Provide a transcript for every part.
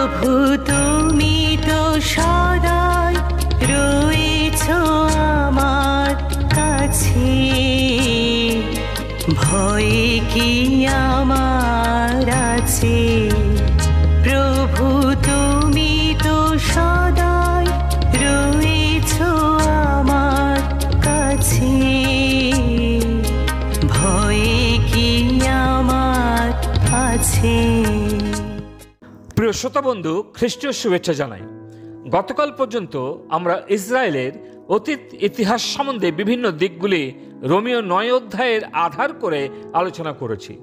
প্রভু তুমি তো সদাই রয়েছ আমার কাছে, ভয়ে কি আমার আছে। প্রভু তুমি তো সদাই রয়েছ আমার কাছে, ভয়ে কি আমার আছে। প্রিয় শ্রোতা বন্ধু, খ্রিস্টীয় শুভেচ্ছা জানাই। গতকাল পর্যন্ত আমরা ইসরায়েলের অতীত ইতিহাস সম্বন্ধে বিভিন্ন দিকগুলি রোমীয় 9 অধ্যায়ের আধার করে আলোচনা করেছি।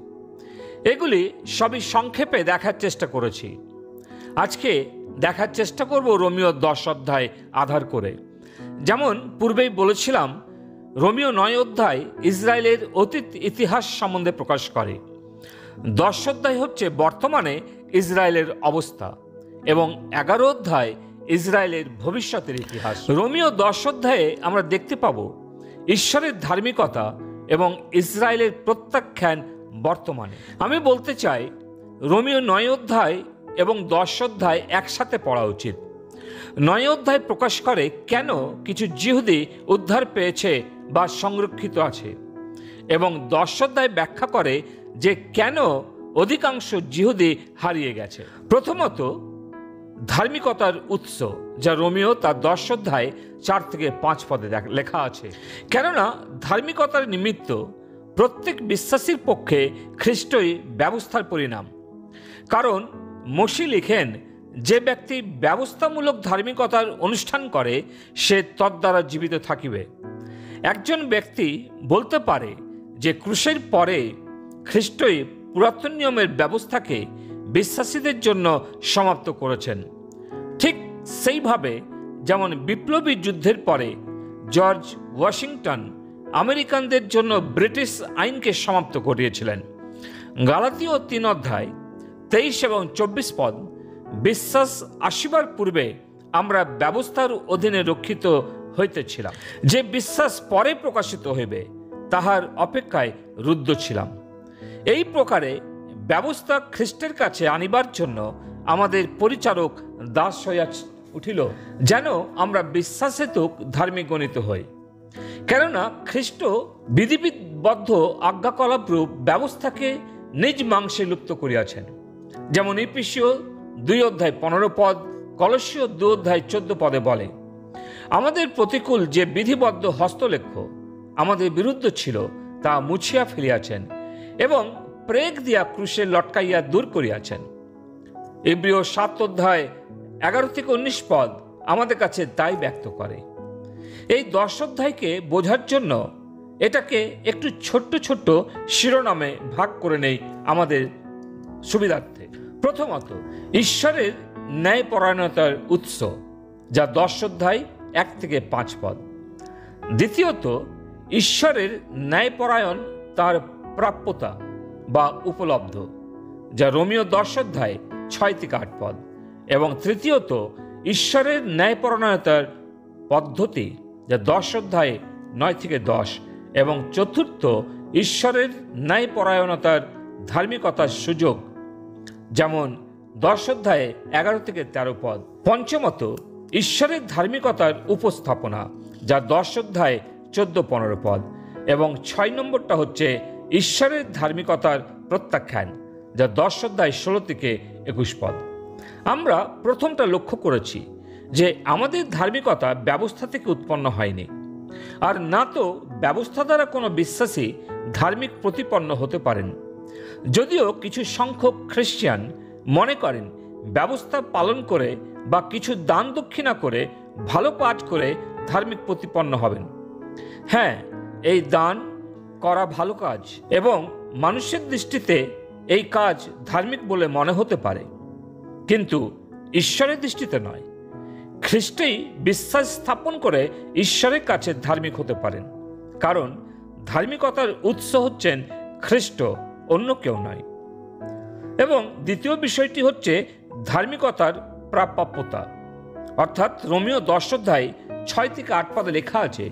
এগুলি সবই সংক্ষেপে দেখার চেষ্টা করেছি। আজকে দেখার চেষ্টা করব রোমীয় 10 অধ্যায় আধার করে। যেমন পূর্বেই বলেছিলাম, রোমীয় 9 অধ্যায় ইসরায়েলের অতীত ইতিহাস সম্বন্ধে প্রকাশ করে। 10 অধ্যায় হচ্ছে বর্তমানে ইসরায়েলের অবস্থা এবং 11 অধ্যায় ইসরায়েলের ভবিষ্যতের ইতিহাস। রোমীয় 10 অধ্যায়ে আমরা দেখতে পাব ঈশ্বরের ধার্মিকতা এবং ইসরায়েলের প্রত্যাখ্যান বর্তমানে। আমি বলতে চাই, রোমীয় 9 অধ্যায় এবং 10 অধ্যায় একসাথে পড়া উচিত। 9 অধ্যায় প্রকাশ করে কেন কিছু জিহুদি উদ্ধার পেয়েছে বা সংরক্ষিত আছে, এবং 10 অধ্যায় ব্যাখ্যা করে যে কেন অধিকাংশ জিহুদি হারিয়ে গেছে। প্রথমত, ধার্মিকতার উৎস, যা রোমীয় তার 10 অধ্যায় 4 থেকে 5 পদে লেখা আছে। কেননা ধার্মিকতার নিমিত্ত প্রত্যেক বিশ্বাসীর পক্ষে খ্রিস্টই ব্যবস্থার পরিণাম। কারণ মসি লিখেন, যে ব্যক্তি ব্যবস্থামূলক ধার্মিকতার অনুষ্ঠান করে সে তদ্বারা জীবিত থাকিবে। একজন ব্যক্তি বলতে পারে যে ক্রুশের পরে খ্রিস্টই পুরাতন নিয়মের ব্যবস্থাকে বিশ্বাসীদের জন্য সমাপ্ত করেছেন। ঠিক সেইভাবে যেমন বিপ্লবী যুদ্ধের পরে জর্জ ওয়াশিংটন আমেরিকানদের জন্য ব্রিটিশ আইনকে সমাপ্ত করিয়েছিলেন। গালাতীয় 3 অধ্যায় 23 এবং 24 পদ, বিশ্বাস আসিবার পূর্বে আমরা ব্যবস্থার অধীনে রক্ষিত হইতেছিলাম, যে বিশ্বাস পরে প্রকাশিত হইবে তাহার অপেক্ষায় রুদ্ধ ছিলাম। এই প্রকারে ব্যবস্থা খ্রিস্টের কাছে আনিবার জন্য আমাদের পরিচারক দাস হইয়া উঠিল, যেন আমরা বিশ্বাসেতুক ধার্মিক গণিত হই। কেননা খ্রিস্ট বিধিবদ্ধ আজ্ঞাকলাপরূপ ব্যবস্থাকে নিজ মাংসে লুপ্ত করিয়াছেন। যেমন ইফিসীয় 2 অধ্যায় 15 পদ, কলসীয় 2 অধ্যায় 14 পদে বলে, আমাদের প্রতিকূল যে বিধিবদ্ধ হস্তলেখ্য আমাদের বিরুদ্ধ ছিল তা মুছিয়া ফেলিয়াছেন এবং প্রেগ দিয়া ক্রুশে লটকাইয়া দূর করিয়াছেন। ইব্রিয় 7 অধ্যায় 11 থেকে 19 পদ আমাদের কাছে তাই ব্যক্ত করে। এই 10 অধ্যায়কে বোঝার জন্য এটাকে একটু ছোট্ট ছোট্ট শিরোনামে ভাগ করে নেই আমাদের সুবিধার্থে। প্রথমত, ঈশ্বরের ন্যায়পরায়ণতার উৎস, যা 10 অধ্যায় 1 থেকে 5 পদ। দ্বিতীয়ত, ঈশ্বরের ন্যায়পরায়ণ তার প্রাপ্যতা বা উপলব্ধ, যা রোমীয় 10 অধ্যায় 6 থেকে 8 পদ। এবং তৃতীয়ত, ঈশ্বরের ন্যায়পরায়ণতার পদ্ধতি, যা 10 অধ্যায় 9 থেকে 10। এবং চতুর্থ, ঈশ্বরের ন্যায়পরায়ণতার ধার্মিকতার সুযোগ, যেমন 10 অধ্যায়ে 11 থেকে 13 পদ। পঞ্চমত, ঈশ্বরের ধার্মিকতার উপস্থাপনা, যা 10 অধ্যায় 14-15 পদ। এবং 6 নম্বরটা হচ্ছে ঈশ্বরের ধার্মিকতার প্রত্যাখ্যান, যা 10 অধ্যায় 16 থেকে 21 পদ। আমরা প্রথমটা লক্ষ্য করেছি যে আমাদের ধার্মিকতা ব্যবস্থা থেকে উৎপন্ন হয়নি, আর না তো ব্যবস্থা দ্বারা কোনো বিশ্বাসী ধার্মিক প্রতিপন্ন হতে পারেন। যদিও কিছু সংখ্যক খ্রিস্টান মনে করেন ব্যবস্থা পালন করে বা কিছু দান দক্ষিণা করে ভালো কাজ করে ধার্মিক প্রতিপন্ন হবেন। হ্যাঁ, এই দান করা ভালো কাজ এবং মানুষের দৃষ্টিতে এই কাজ ধার্মিক বলে মনে হতে পারে, কিন্তু ঈশ্বরের দৃষ্টিতে নয়। খ্রিস্টেই বিশ্বাস স্থাপন করে ঈশ্বরের কাছে ধার্মিক হতে পারেন, কারণ ধার্মিকতার উৎস হচ্ছেন খ্রিস্ট, অন্য কেউ নয়। এবং দ্বিতীয় বিষয়টি হচ্ছে ধার্মিকতার প্রাপ্যতা, অর্থাৎ রোমীয় 10 অধ্যায় 6 থেকে 8 পদে লেখা আছে,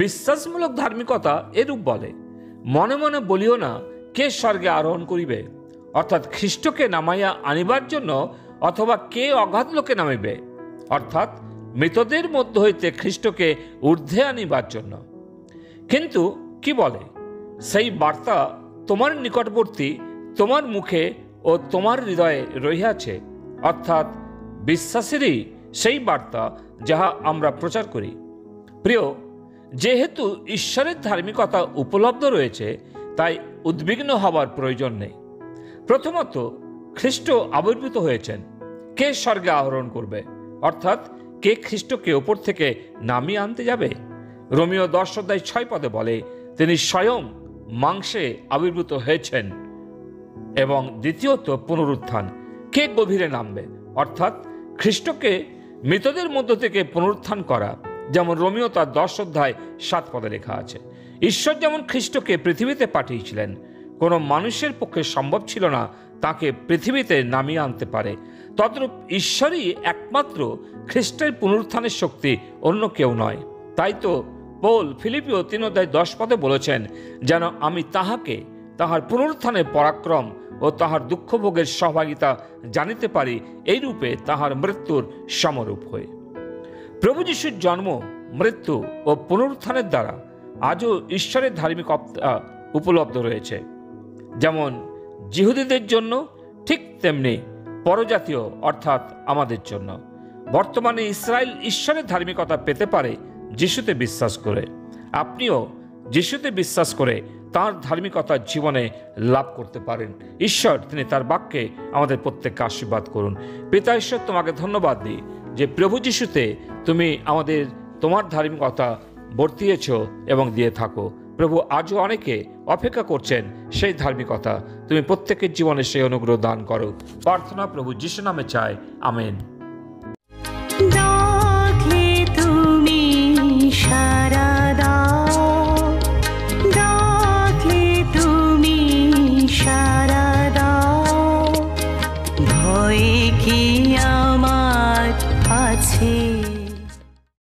বিশ্বাসমূলক ধার্মিকতা এরূপ বলে, মনে মনে বলিও না কে স্বর্গে আরোহণ করিবে, অর্থাৎ খ্রিস্টকে নামাইয়া আনিবার জন্য অথবা কে অগাধ লোকে নামিবে, অর্থাৎ মৃতদের মধ্য হইতে খ্রিস্টকে ঊর্ধ্বে আনিবার জন্য। কিন্তু কি বলে, সেই বার্তা তোমার নিকটবর্তী, তোমার মুখে ও তোমার হৃদয়ে রহিয়াছে, অর্থাৎ বিশ্বাসেরই সেই বার্তা যাহা আমরা প্রচার করি। প্রিয়, যেহেতু ঈশ্বরের ধার্মিকতা উপলব্ধ রয়েছে, তাই উদ্বিগ্ন হবার প্রয়োজন নেই। প্রথমত, খ্রিস্ট আবির্ভূত হয়েছেন, কে স্বর্গে আরোহণ করবে, অর্থাৎ কে খ্রিস্টকে ওপর থেকে নামিয়ে আনতে যাবে? রোমীয় 10:6 বলে, তিনি স্বয়ং মাংসে আবির্ভূত হয়েছেন। এবং দ্বিতীয়ত, পুনরুত্থান, কে গভীরে নামবে, অর্থাৎ খ্রিস্টকে মৃতদের মধ্য থেকে পুনরুত্থান করা, যেমন রোমীয় তার 10:7 লেখা আছে। ঈশ্বর যেমন খ্রিস্টকে পৃথিবীতে পাঠিয়েছিলেন, কোনো মানুষের পক্ষে সম্ভব ছিল না তাকে পৃথিবীতে নামিয়ে আনতে পারে, তদ্রূপ ঈশ্বরই একমাত্র খ্রিস্টের পুনরুত্থানের শক্তি, অন্য কেউ নয়। তাই তো পৌল ফিলিপিও 3:10 বলেছেন, যেন আমি তাহাকে, তাহার পুনরুত্থানের পরাক্রম ও তাহার দুঃখভোগের সহভাগিতা জানিতে পারি, এই রূপে তাহার মৃত্যুর সমরূপ হয়ে। প্রভু যিশুর জন্ম, মৃত্যু ও পুনরুত্থানের দ্বারা আজও ঈশ্বরের ধার্মিকতা উপলব্ধ রয়েছে, যেমন জিহুদীদের জন্য ঠিক তেমনি পরজাতীয় অর্থাৎ আমাদের জন্য। বর্তমানে ইসরায়েল ঈশ্বরের ধার্মিকতা পেতে পারে যিশুতে বিশ্বাস করে। আপনিও যিশুতে বিশ্বাস করে তাঁর ধার্মিকতার জীবনে লাভ করতে পারেন। ঈশ্বর তিনি তার বাক্যে আমাদের প্রত্যেককে আশীর্বাদ করুন। পিতা ঈশ্বর, তোমাকে ধন্যবাদ দিই যে প্রভু যিশুতে তুমি আমাদের তোমার ধার্মিকতা বর্তিয়েছ এবং দিয়ে থাকো। প্রভু, আজও অনেকে অপেক্ষা করছেন সেই ধার্মিকতা, তুমি প্রত্যেকের জীবনে সেই অনুগ্রহ দান করো। প্রার্থনা প্রভু যিশু নামে চাই, আমেন। ডাকলে তুমি সাড়া দাও, ডাকলে তুমি সাড়া দাও, ভয় কি আমার আছে?